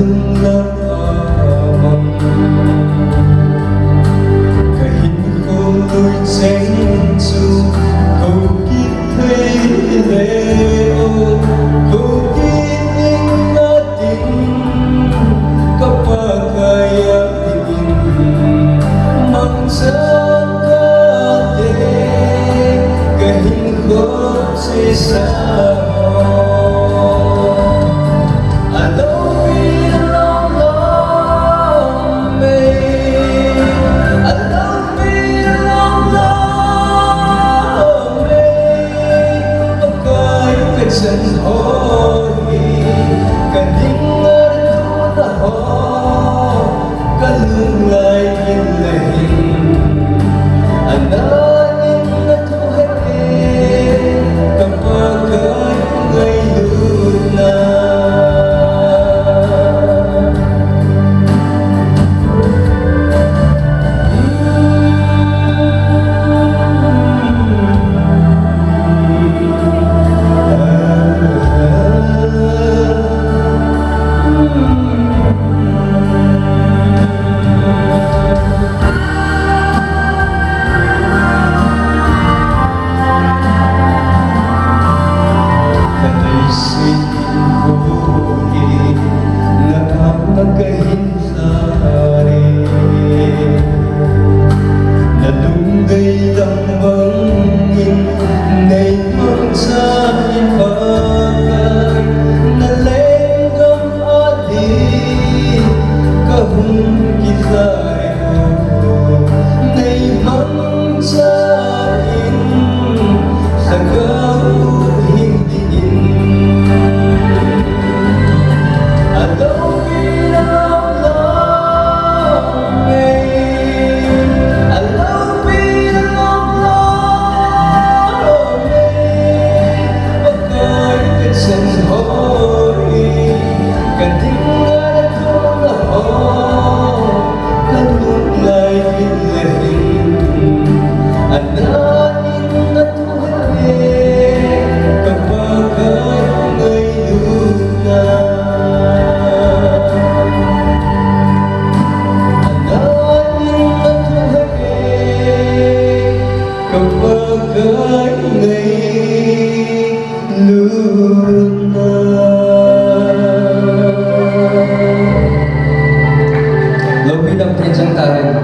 lung lamang kahit kung tôi tránh dù câu kiếp thuê leo câu kiếp natin kapag kaya tingin magsakate kahit ko sisama. Sân hôi cả những ơn thu đã ho cả lương lại yên lệnh anh đã những ơn thu hết cầm qua cơn ngày luna Lebih dari yang tarik